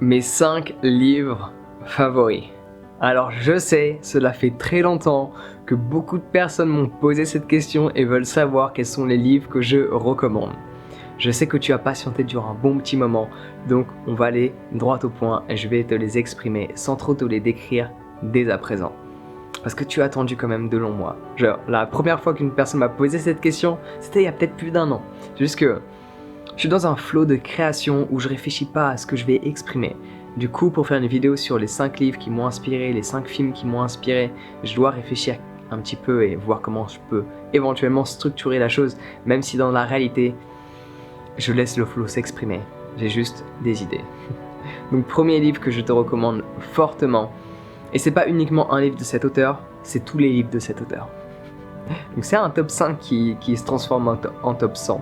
Mes 5 livres favoris. Alors je sais, cela fait très longtemps que beaucoup de personnes m'ont posé cette question et veulent savoir quels sont les livres que je recommande. Je sais que tu as patienté durant un bon petit moment, donc on va aller droit au point et je vais te les exprimer sans trop te les décrire dès à présent. Parce que tu as attendu quand même de longs mois. Genre, la première fois qu'une personne m'a posé cette question, c'était il y a peut-être plus d'1 an. C'est juste que je suis dans un flow de création où je réfléchis pas à ce que je vais exprimer. Du coup, pour faire une vidéo sur les 5 livres qui m'ont inspiré, les 5 films qui m'ont inspiré, je dois réfléchir un petit peu et voir comment je peux éventuellement structurer la chose, même si dans la réalité, je laisse le flow s'exprimer. J'ai juste des idées. Donc, premier livre que je te recommande fortement, et c'est pas uniquement un livre de cet auteur, c'est tous les livres de cet auteur. Donc c'est un top 5 qui se transforme en top 100.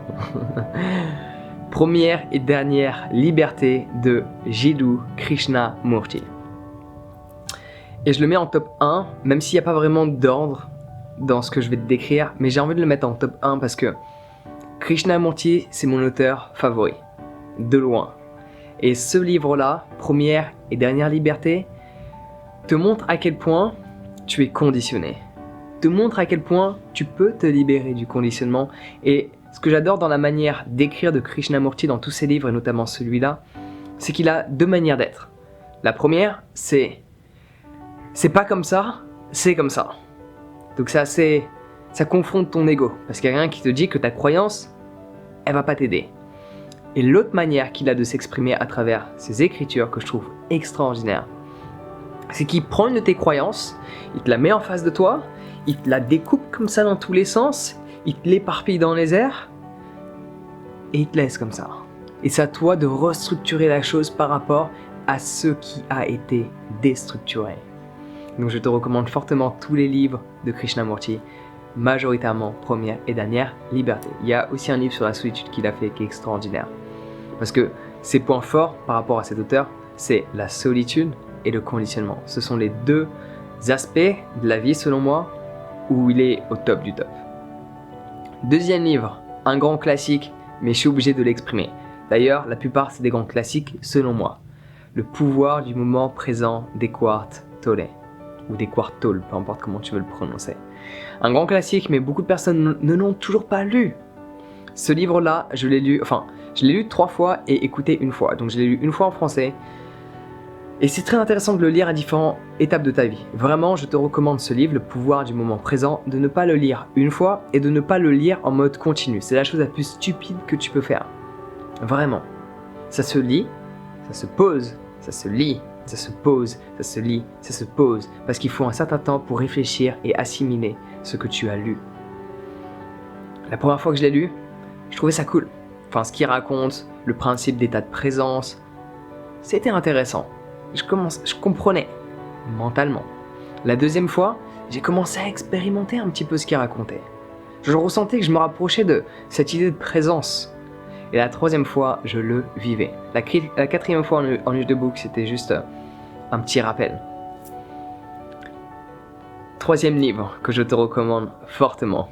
Première et dernière liberté de Jiddu Krishnamurti. Et je le mets en top 1, même s'il n'y a pas vraiment d'ordre dans ce que je vais te décrire, mais j'ai envie de le mettre en top 1 parce que Krishnamurti, c'est mon auteur favori, de loin. Et ce livre-là, Première et dernière liberté, te montre à quel point tu es conditionné. Te montre à quel point tu peux te libérer du conditionnement. Et ce que j'adore dans la manière d'écrire de Krishnamurti dans tous ses livres, et notamment celui-là, c'est qu'il a 2 manières d'être. La première, c'est pas comme ça, c'est comme ça. Donc ça confronte ton ego, parce qu'il y a rien qui te dit que ta croyance, elle va pas t'aider. Et l'autre manière qu'il a de s'exprimer à travers ses écritures, que je trouve extraordinaire, c'est qu'il prend une de tes croyances, il te la met en face de toi, il te la découpe comme ça dans tous les sens, il te l'éparpille dans les airs, et il te laisse comme ça. Et c'est à toi de restructurer la chose par rapport à ce qui a été déstructuré. Donc je te recommande fortement tous les livres de Krishnamurti, majoritairement Première et Dernière Liberté. Il y a aussi un livre sur la solitude qu'il a fait qui est extraordinaire. Parce que ses points forts par rapport à cet auteur, c'est la solitude et le conditionnement. Ce sont les 2 aspects de la vie selon moi où il est au top du top. Deuxième livre, un grand classique, mais je suis obligé de l'exprimer. D'ailleurs, la plupart c'est des grands classiques selon moi. Le pouvoir du moment présent d'Eckhart Tolle, ou d'Eckhart Tolle, peu importe comment tu veux le prononcer. Un grand classique, mais beaucoup de personnes ne l'ont toujours pas lu. Ce livre-là, je l'ai lu 3 fois et écouté 1 fois. Donc je l'ai lu 1 fois en français. Et c'est très intéressant de le lire à différentes étapes de ta vie. Vraiment, je te recommande ce livre, Le pouvoir du moment présent, de ne pas le lire 1 fois et de ne pas le lire en mode continu. C'est la chose la plus stupide que tu peux faire. Vraiment. Ça se lit, ça se pose, ça se lit, ça se pose, ça se lit, ça se pose. Parce qu'il faut un certain temps pour réfléchir et assimiler ce que tu as lu. La première fois que je l'ai lu, je trouvais ça cool. Enfin, ce qu'il raconte, le principe d'état de présence, c'était intéressant. Je comprenais, mentalement. La deuxième fois, j'ai commencé à expérimenter un petit peu ce qu'il racontait. Je ressentais que je me rapprochais de cette idée de présence. Et la troisième fois, je le vivais. La 4e fois en audiobook, c'était juste un petit rappel. 3e livre que je te recommande fortement.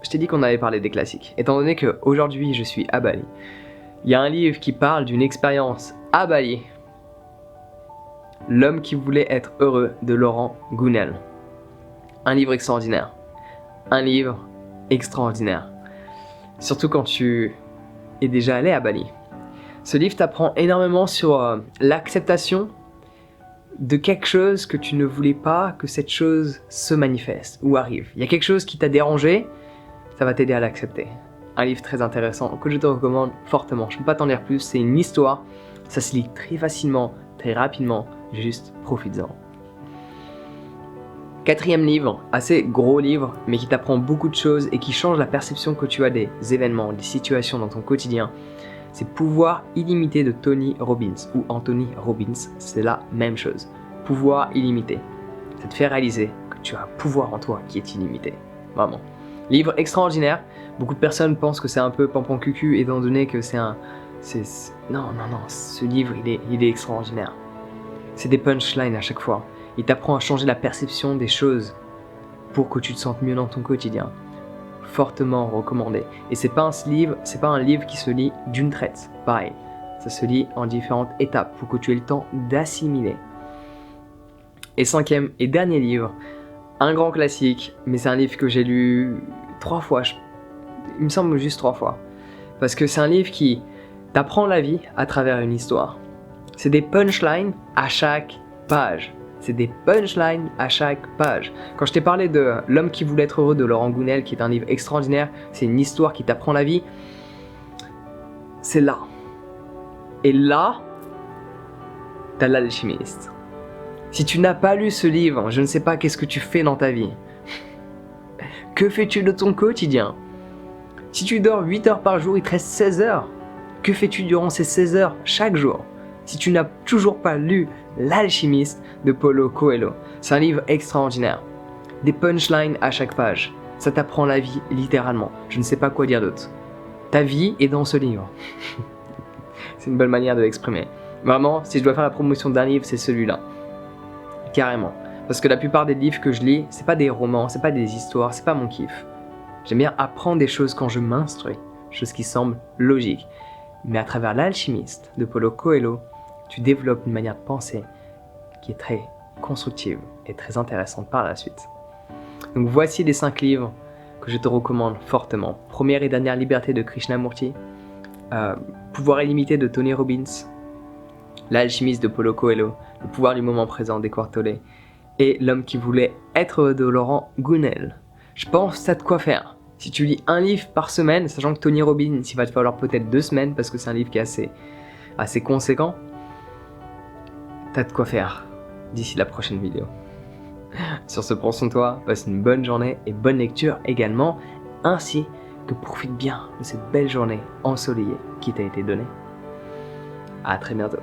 Je t'ai dit qu'on avait parlé des classiques. Étant donné qu'aujourd'hui, je suis à Bali, il y a un livre qui parle d'une expérience à Bali. L'homme qui voulait être heureux de Laurent Gounel. Un livre extraordinaire. Un livre extraordinaire. Surtout quand tu es déjà allé à Bali. Ce livre t'apprend énormément sur l'acceptation de quelque chose que tu ne voulais pas que cette chose se manifeste ou arrive. Il y a quelque chose qui t'a dérangé, ça va t'aider à l'accepter. Un livre très intéressant que je te recommande fortement. Je ne peux pas t'en dire plus, c'est une histoire, ça se lit très facilement, très rapidement. Juste profites-en. 4e livre, assez gros livre, mais qui t'apprend beaucoup de choses et qui change la perception que tu as des événements, des situations dans ton quotidien. C'est Pouvoir illimité de Tony Robbins, ou Anthony Robbins, c'est la même chose. Pouvoir illimité. Ça te fait réaliser que tu as un pouvoir en toi qui est illimité. Vraiment. Livre extraordinaire. Beaucoup de personnes pensent que c'est un peu pampan cucu, étant donné que c'est un... Non, ce livre, il est extraordinaire. C'est des punchlines à chaque fois. Il t'apprend à changer la perception des choses pour que tu te sentes mieux dans ton quotidien. Fortement recommandé. Et c'est pas un livre qui se lit d'une traite. Pareil. Ça se lit en différentes étapes pour que tu aies le temps d'assimiler. Et cinquième et dernier livre, un grand classique, mais c'est un livre que j'ai lu 3 fois, il me semble juste 3 fois. Parce que c'est un livre qui t'apprend la vie à travers une histoire. C'est des punchlines à chaque page. C'est des punchlines à chaque page. Quand je t'ai parlé de L'homme qui voulait être heureux de Laurent Gounel, qui est un livre extraordinaire, c'est une histoire qui t'apprend la vie. C'est là. Et là, t'as l'alchimiste. Si tu n'as pas lu ce livre, je ne sais pas qu'est-ce que tu fais dans ta vie. Que fais-tu de ton quotidien? Si tu dors 8 heures par jour, il te reste 16 heures. Que fais-tu durant ces 16 heures chaque jour? Si tu n'as toujours pas lu L'Alchimiste de Paulo Coelho, c'est un livre extraordinaire. Des punchlines à chaque page. Ça t'apprend la vie littéralement. Je ne sais pas quoi dire d'autre. Ta vie est dans ce livre. C'est une bonne manière de l'exprimer. Vraiment, si je dois faire la promotion d'un livre, c'est celui-là. Carrément. Parce que la plupart des livres que je lis, c'est pas des romans, c'est pas des histoires, c'est pas mon kiff. J'aime bien apprendre des choses quand je m'instruis, choses qui semblent logiques. Mais à travers L'Alchimiste de Paulo Coelho, tu développes une manière de penser qui est très constructive et très intéressante par la suite. Donc voici les 5 livres que je te recommande fortement. Première et dernière liberté de Krishnamurti, Pouvoir illimité de Tony Robbins, L'Alchimiste de Paulo Coelho, Le pouvoir du moment présent d'Eckhart Tolle et L'homme qui voulait être heureux de Laurent Gounel. Je pense que ça a de quoi faire. Si tu lis un livre par semaine, sachant que Tony Robbins, il va te falloir peut-être 2 semaines parce que c'est un livre qui est assez conséquent, t'as de quoi faire d'ici la prochaine vidéo. Sur ce, prends soin de toi, passe une bonne journée et bonne lecture également, ainsi que profite bien de cette belle journée ensoleillée qui t'a été donnée. À très bientôt.